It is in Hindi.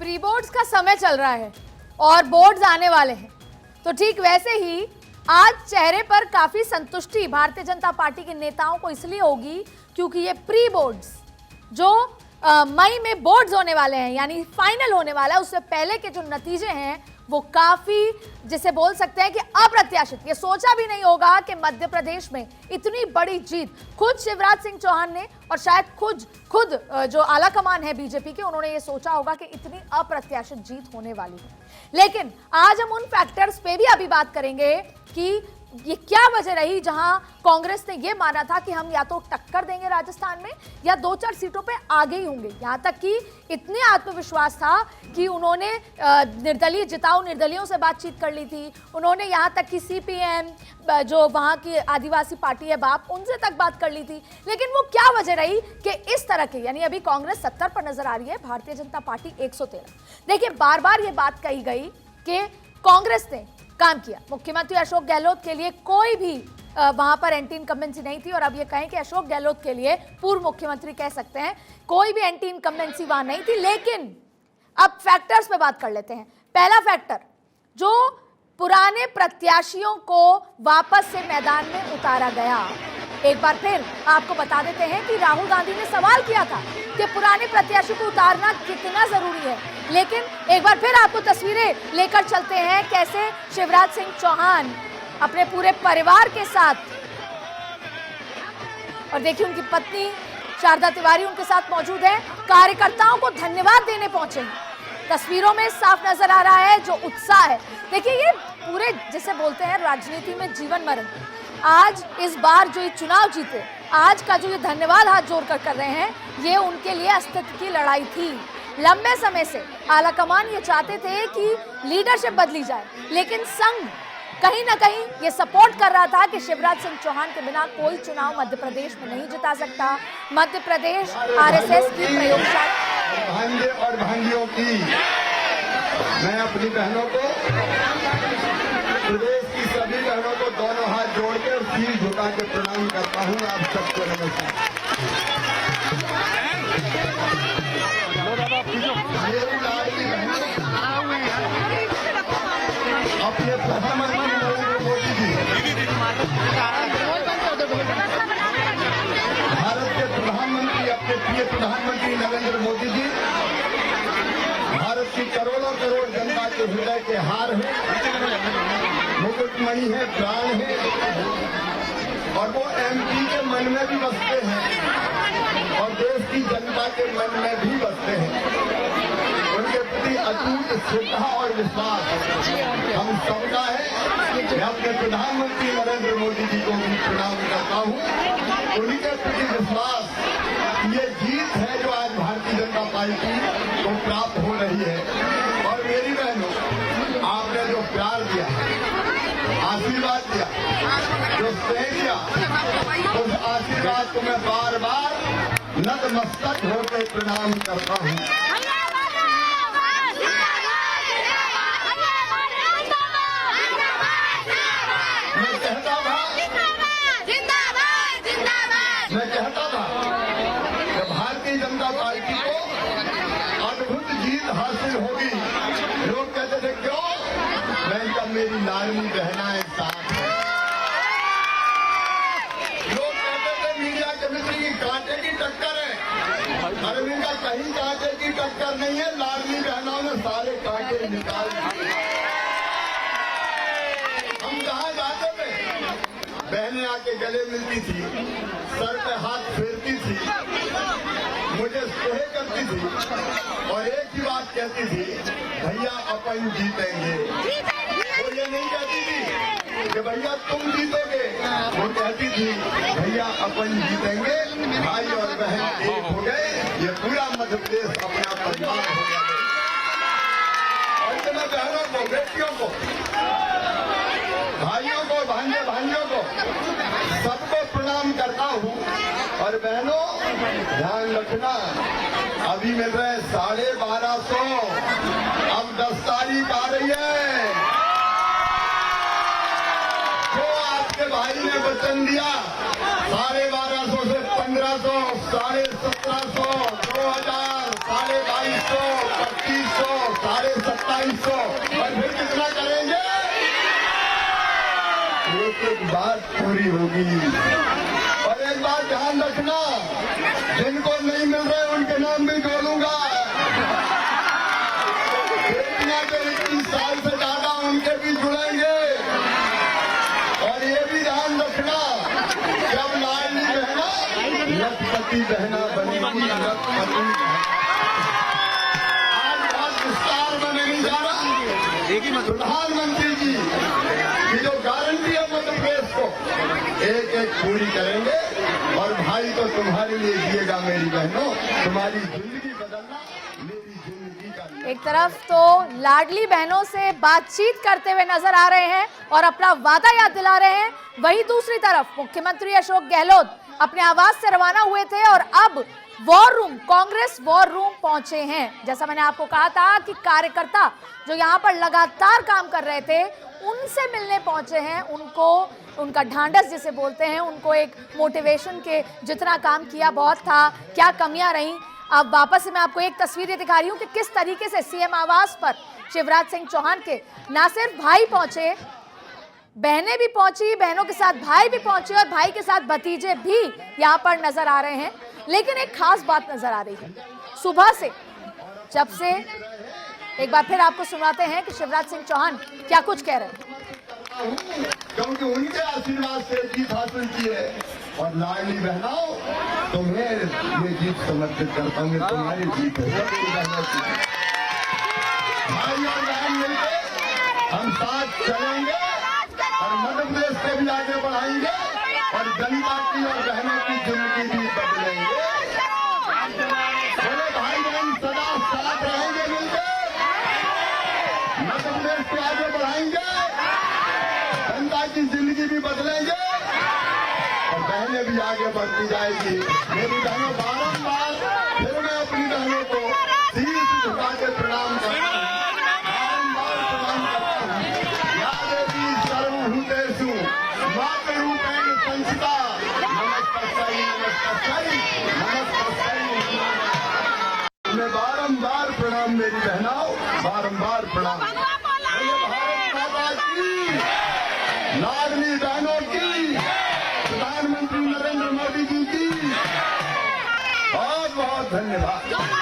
प्री बोर्ड्स का समय चल रहा है और बोर्ड्स आने वाले हैं, तो ठीक वैसे ही आज चेहरे पर काफी संतुष्टि भारतीय जनता पार्टी के नेताओं को इसलिए होगी क्योंकि ये प्री बोर्ड्स जो मई में बोर्ड्स होने वाले हैं, यानी फाइनल होने वाला है, उससे पहले के जो नतीजे हैं वो काफी, जिसे बोल सकते हैं कि अप्रत्याशित। ये सोचा भी नहीं होगा कि मध्य प्रदेश में इतनी बड़ी जीत, खुद शिवराज सिंह चौहान ने और शायद खुद जो आला कमान है बीजेपी के, उन्होंने ये सोचा होगा कि इतनी अप्रत्याशित जीत होने वाली है। लेकिन आज हम उन फैक्टर्स पे भी अभी बात करेंगे कि ये क्या वजह रही जहां कांग्रेस ने ये माना था कि हम या तो टक्कर देंगे राजस्थान में या 2-4 सीटों पे आगे ही होंगे। यहां तक कि इतने आत्मविश्वास था कि उन्होंने निर्दलीय जिताऊ निर्दलियों से बातचीत कर ली थी। उन्होंने यहां तक कि सीपीएम जो वहां की आदिवासी पार्टी है बाप, उनसे तक बात कर ली थी। लेकिन वो क्या वजह रही कि इस तरह के, यानी अभी कांग्रेस 70 पर नजर आ रही है, भारतीय जनता पार्टी 113। देखिए, बार बार ये बात कही गई कि कांग्रेस ने काम किया, मुख्यमंत्री अशोक गहलोत के लिए कोई भी वहां पर एंटी इनकम्बेंसी नहीं थी। और अब ये कहें कि अशोक गहलोत के लिए, पूर्व मुख्यमंत्री कह सकते हैं, कोई भी एंटी इनकम्बेंसी वहां नहीं थी। लेकिन अब फैक्टर्स पे बात कर लेते हैं। पहला फैक्टर, जो पुराने प्रत्याशियों को वापस से मैदान में उतारा गया। एक बार फिर आपको बता देते हैं कि राहुल गांधी ने सवाल किया था कि पुराने प्रत्याशी को उतारना कितना जरूरी है। लेकिन एक बार फिर आपको तस्वीरें लेकर चलते हैं कैसे शिवराज सिंह चौहान अपने पूरे परिवार के साथ, और देखिए उनकी पत्नी शारदा तिवारी उनके साथ मौजूद है, कार्यकर्ताओं को धन्यवाद देने पहुंचे हैं। तस्वीरों में साफ नजर आ रहा है जो उत्साह है। देखिए, ये पूरे, जिसे बोलते हैं राजनीति में जीवन मरण, आज इस बार जो ये चुनाव जीते, आज का जो ये धन्यवाद हाथ जोड़कर कर रहे हैं, ये उनके लिए अस्तित्व की लड़ाई थी। लंबे समय से आलाकमान ये चाहते थे कि लीडरशिप बदली जाए, लेकिन संघ कहीं ना कहीं ये सपोर्ट कर रहा था कि शिवराज सिंह चौहान के बिना कोई चुनाव मध्य प्रदेश में नहीं जिता सकता। मध्य प्रदेश आरएसएस की प्रयोगशाला। भांजे और भांजियों की मैं अपनी बहनों को, प्रदेश की सभी बहनों को दोनों हाथ जोड़ के और सिर झुका के प्रणाम करता हूँ। आप सबको नमस्कार। मेरी लाडली बहनों, अपने प्रधानमंत्री नरेंद्र मोदी जी, भारत के प्रधानमंत्री, अपने प्रिय प्रधानमंत्री नरेंद्र मोदी जी भारत की करोड़ों करोड़ जनता के हृदय के हार हैं, मुकुटमणि है, प्राण है, और वो एमपी के मन में भी बसते हैं और देश की जनता के मन में भी बसते हैं। उनके प्रति अटूट श्रद्धा और विश्वास हम सबका है। मैं अपने प्रधानमंत्री नरेंद्र मोदी जी को भी प्रणाम करता हूँ। उन्हीं के प्रति विश्वास, ये जीत है जो आज भारतीय जनता पार्टी को प्राप्त हो रही है। और मेरी बहनों, आपने जो प्यार दिया, आशीर्वाद दिया, जो स्नेह दिया, उस आशीर्वाद को मैं बार बार नतमस्तक होकर प्रणाम करता हूँ। मैं कहता था कि भारतीय जनता पार्टी को अद्भुत जीत हासिल होगी। लोग कहते थे क्यों? मैं कब मेरी लाडली बहनाएं साथ हैं। लोग कहते थे मीडिया के मित्र की कांटे की टक्कर है। अरविंद का कहीं कांटे की टक्कर नहीं है, लाडली बहनों ने सारे कांटे निकाल दिए। हम कहाँ जाते थे, बहनें आके गले मिलती थी, सर पे हाथ फेरती थी, मुझे स्नेह करती थी और एक ही बात कहती थी, भैया अपन जीतेंगे। वो ये नहीं कहती थी कि भैया तुम जीतोगे, वो कहती थी भैया अपन जीतेंगे। भाई और बहन एक हो गए, ये पूरा मध्य प्रदेश अपना परिवार हो गया। और तो मैं बहनों को, बेटियों को, भाइयों को, भांजे भाइयों को, सबको प्रणाम करता हूँ। और बहनों, ध्यान रखना, अभी मिल रहे 1250, अब 10 तारीख आ रही है। जो आपके भाई ने वचन दिया, 1250 से 1500, 1750, 2000, 2250, 2500, 2750 और फिर कितना करेंगे? एक बात पूरी होगी। और एक बात ध्यान रखना, जिनको नहीं मिल रहे उनके नाम भी जोड़ूंगा। बेटियां जो 21 साल से ज्यादा उनके भी जुड़ेंगे। और ये भी ध्यान रखना, जब लाडली बहना लखपति बहना बनेगी, लखपति। आज बहुत विस्तार में नहीं जा रहा। प्रधानमंत्री जी की जो गारंटी है मध्य प्रदेश को एक एक पूरी करेंगे। और भाई तो तुम्हारे लिए जिएगा मेरी बहनों, तुम्हारी जिंदगी बदलना मेरी जिंदगी का। एक तरफ तो लाडली बहनों से बातचीत करते हुए नजर आ रहे हैं और अपना वादा याद दिला रहे हैं, वहीं दूसरी तरफ मुख्यमंत्री अशोक गहलोत अपने आवास से रवाना हुए थे और अब war room, Congress war room पहुंचे हैं। जैसा मैंने आपको कहा था कि कार्यकर्ता जो यहां पर लगातार काम कर रहे थे उनसे मिलने पहुंचे हैं, उनको उनका ढांढस जिसे बोलते हैं, उनको एक मोटिवेशन के जितना काम किया बहुत था, क्या कमियां रहीं। अब वापस से मैं आपको एक तस्वीर दिखा रही हूं कि किस तरीके से सीएम आवास पर शिवराज सिंह चौहान के ना सिर्फ भाई पहुंचे, बहनें भी पहुंची, बहनों के साथ भाई भी पहुंचे और भाई के साथ भतीजे भी यहां पर नजर आ रहे हैं। लेकिन एक खास बात नजर आ रही है, सुबह से जब से, एक बार फिर आपको सुनाते हैं कि शिवराज सिंह चौहान क्या कुछ कह रहे हैं। क्योंकि उनके आशीर्वाद से जीत हासिल की है। और लाडली बहनाओं, तुम्हें ये जीत समर्पित करता हूँ, तुम्हारी जीत है। भाई और बहन मिलकर हम साथ चलेंगे और मध्य प्रदेश को भी आगे बढ़ाएंगे और जनता की और बहनों की जिंदगी भी बदलेंगे। बोले भाई बहन सदा साथ रहेंगे, मिलकर मध्य प्रदेश को आगे बढ़ाएंगे, जनता की जिंदगी भी बदलेंगे और बहनें भी आगे बढ़ती जाएगी। मेरी बहनों, बारंबार फिर मैं अपनी बहनों को शीश झुका के प्रणाम करता हूँ, बारंबार प्रणाम करता हूँ। या देवी सर्वभूतेषु मातृरूपेण संस्थिता, नमस्तस्यै नमस्तस्यै नमस्तस्यै। मैं बारंबार प्रणाम मेरी बहनों, बारंबार प्रणाम।